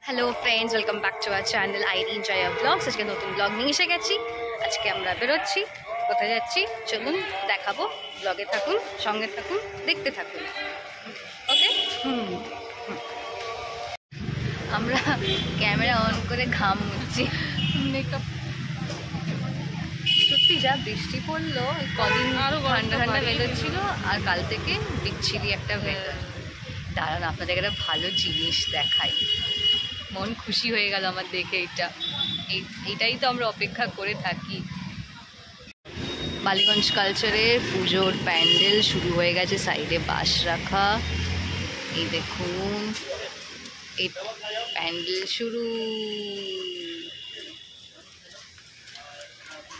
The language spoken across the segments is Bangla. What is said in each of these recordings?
Hello friends, welcome back to our channel Irin Joya blogs. আজকে নতুন ব্লগ নিয়ে এসে গেছি। আজকে আমরা বেরোচ্ছি। কোথায় যাচ্ছি চলুন দেখাবো। ব্লগে থাকুন, সঙ্গে থাকুন, দেখতে থাকুন। ওকে। আমরা ক্যামেরা অন করে ঘাম মুছছি। মেকআপ সত্যি যা বৃষ্টি পড়লো, কদিন আরও ঠান্ডা ঠান্ডা ওয়েদার ছিল, আর কাল থেকে বিচ্ছিরি একটা ওয়েদার। দাঁড়ান আপনাদের একটা ভালো জিনিস দেখাই। মন খুশি হয়ে গেল আমার দেখে। এটাই তো আমরা অপেক্ষা করে থাকি। বালিগঞ্জ কালচারের পুজোর প্যান্ডেল শুরু হয়ে গেছে। সাইডে বাঁশ রাখা, এই দেখুন এই প্যান্ডেল শুরু।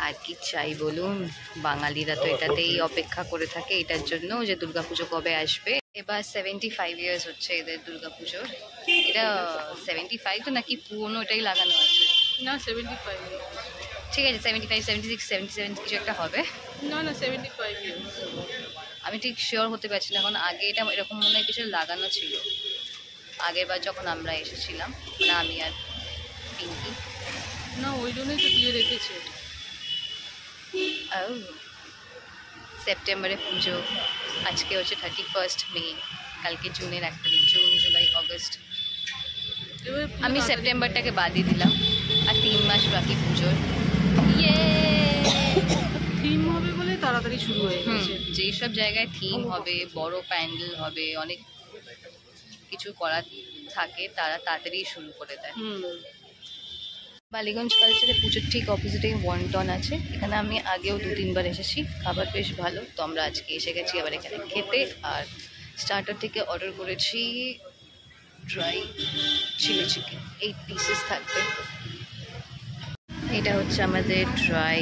আর কি চাই বলুন, বাঙালিরা তো এটাতেই অপেক্ষা করে থাকে, এটার জন্য যে দুর্গাপুজো কবে আসবে। এবার 75 ইয়ার্স হচ্ছে এদের দুর্গাপুজোর। এটা 75 তো নাকি পুরনো এটাই লাগানো আছে? না 75। ঠিক আছে, 75, 76, 77 কিছু একটা হবে। না 75 ইয়ার্স। আমি ঠিক শিওর হতে পারছি না, এখন আগে এটা এরকম মনে হয় কিছু লাগানো ছিল আগের বার যখন আমরা এসেছিলাম, মানে আমি আর পিঙ্কি। না ওই জন্যই তো দিয়ে রেখেছে। সেপ্টেম্বরে পুজো, আজকে হচ্ছে 31 মে, কালকে জুনের 1 তারিখ। June, July, August. আমি সেপ্টেম্বরটাকে বাদই দিলাম, আর 3 মাস বাকি পুজোর। ইয়ে থিম হবে বলে তাড়াতাড়ি শুরু হয়ে গেছে। যেই সব জায়গায় থিম হবে, বড় প্যান্ডেল হবে, অনেক কিছু করা থাকে, তারা তাড়াতাড়ি শুরু করে দেয়। বালিগঞ্জ কালচারে পুজোর ঠিক অপোজিটে ওয়ানটন আছে। এখানে আমি আগেও 2-3 বার এসেছি, খাবার বেশ ভালো। তো আমরা আজকে এসে গেছি আবার এখানে খেতে। আর স্টার্টার থেকে অর্ডার করেছি ড্রাই চিলি চিকেন, 8 পিসেস থাকবে। এটা হচ্ছে আমাদের ড্রাই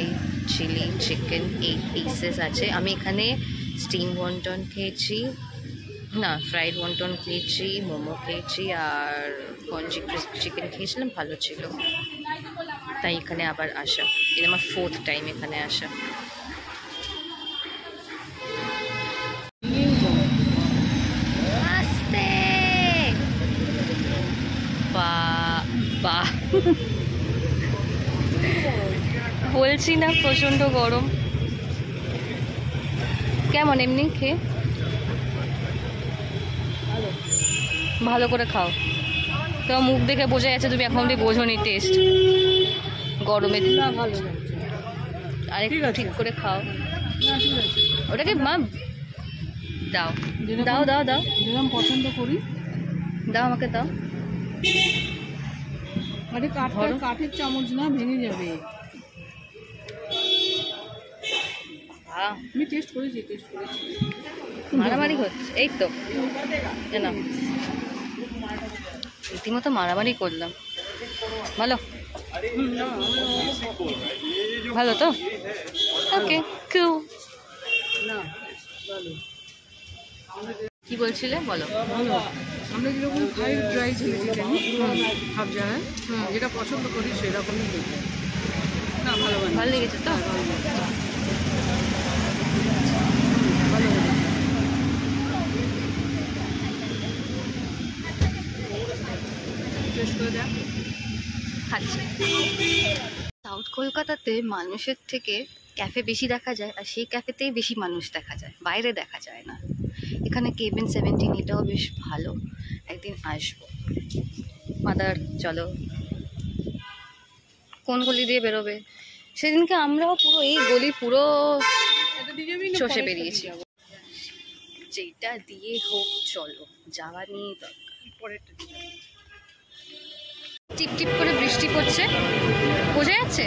চিলি চিকেন, 8 পিসেস আছে। আমি এখানে স্টিম ওয়ানটন খেয়েছি, না ফ্রাইড ওয়ানটন খেয়েছি, মোমো খেয়েছি, আর কঞ্জি ক্রিস্পি চিকেন খেয়েছিলাম, ভালো ছিল। তাই এখানে আবার আসা, এটা আমার 4th টাইম এখানে আসা। আস্তে বাহ, বলছি না প্রচণ্ড গরম। কেমন এমনি খেয়ে? ভালো করে খাও, তোমার মুখ দেখে বোঝা যাচ্ছে তুমি এখন অব্দি বোঝোনি টেস্ট। গরমে ভালো আরেকটু ঠিক করে খাও। ওটাকে মা দাও দাও দাও দাও, যেরকম পছন্দ করি দাও আমাকে দাও। আরে কাঠের চামচ না, ভেঙে যাবে। আমি টেস্ট করেছি। মারামারি হচ্ছে এই তো না, রীতিমতো মারামারি করলাম। ভালো ভালো তো, ওকে কিউ। কি বলছিলে বলো? ভালো। আমরা যেরকম খাই ড্রাই চিলি চিকেন সব জায়গায়, যেটা পছন্দ করি সেরকমই খেতে। না ভালো লেগেছে তো। সাউথ কলকাতাতে মানুষের থেকে ক্যাফে বেশি দেখা যায়, আর সেই ক্যাফেতেই বেশি মানুষ দেখা যায়, বাইরে দেখা যায় না। এখানে কেবিন 17, এটাও বেশ ভালো, একদিন আসবো। মাদার চলো, কোন গলি দিয়ে বেরোবে? সেদিনকে আমরাও পুরো এই গলি পুরো চষে বেরিয়েছি। যেটা দিয়ে হোক চলো, যাওয়া নিয়ে দরকার। টিপ টিপ করে বৃষ্টি পড়ছে, বোঝা যাচ্ছে।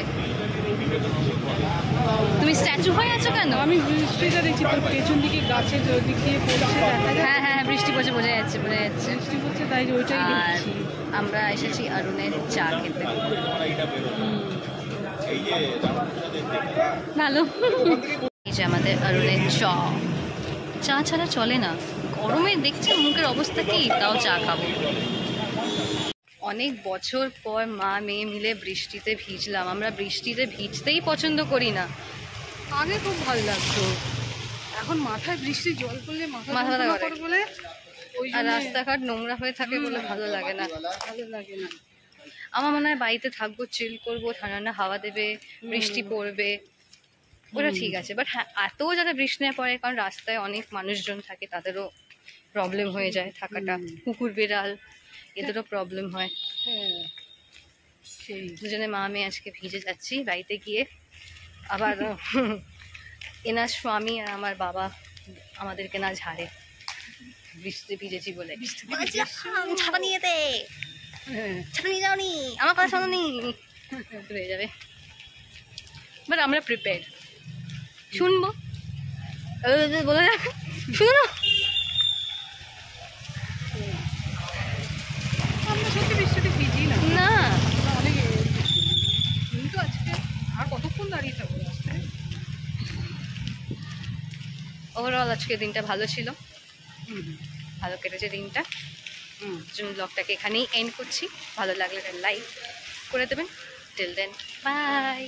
তুমি স্ট্যাচু হয়ে আছো কেন? আমি বৃষ্টিটা দেখছি, তোর পেছন দিকে গাছের দিক দিয়ে পড়ছে দেখা যায়। হ্যাঁ হ্যাঁ বৃষ্টি পড়ছে, বোঝা যাচ্ছে বোঝা যাচ্ছে। বৃষ্টি পড়ছে তাই ওইটাই আর দেখছি। আমরা এসেছি অরুণের চা খেতে। ভালো। এই যে আমাদের অরুণের চা ছাড়া চলে না। গরমে দেখছে মুখের অবস্থা কি, তাও চা খাবো। অনেক বছর পর মা মেয়ে মিলে বৃষ্টিতে ভিজলাম। আমরা বৃষ্টিতে ভিজতেই পছন্দ করি না। আগে খুব ভালো লাগতো, এখন মাথায় বৃষ্টি জল পড়লে মাথা ব্যথা করে বলে ওই আর জন্য রাস্তাঘাট নোংরা হয়ে থাকে বলে ভালো লাগে না। ভালো লাগে না। আমার মনে হয় বাড়িতে থাকবো, চিল করবো, ঠান্ডা ঠান্ডা হাওয়া দেবে, বৃষ্টি পড়বে, ওটা ঠিক আছে। বাট হ্যাঁ, এত যারা বৃষ্টি না পড়ে, কারণ রাস্তায় অনেক মানুষজন থাকে, তাদেরও প্রবলেম হয়ে যায় থাকাটা। কুকুর বিড়াল এদেরও প্রবলেম হয়। হ্যাঁ সেই দুজনে মা মেয়ে আজকে ভিজে যাচ্ছি বাড়িতে গিয়ে। আবার এনার স্বামী আর আমার বাবা আমাদেরকে না ঝাড়ে, বৃষ্টিতে ভিজেছি বলে। ছাতা নিয়ে দে, হ্যাঁ ছাতা নিয়ে যাওনি, আমার কথা শোনোনি, হয়ে যাবে। বাট আমরা প্রিপেয়ার, শুনবো, বলে যাবে, শুনো। আমরা সত্যি বৃষ্টিতে ভিজি না, না আমরা অনেক বৃষ্টি। কিন্তু আজকে আর কতক্ষণ দাঁড়িয়ে থাকবো রাস্তায়। ওভারঅল আজকে দিনটা ভালো ছিল, হুম ভালো কেটেছে দিনটা। হুম জন্য ব্লগটাকে এখানেই এন্ড করছি। ভালো লাগলে লাইক করে দেবেন। Till then by.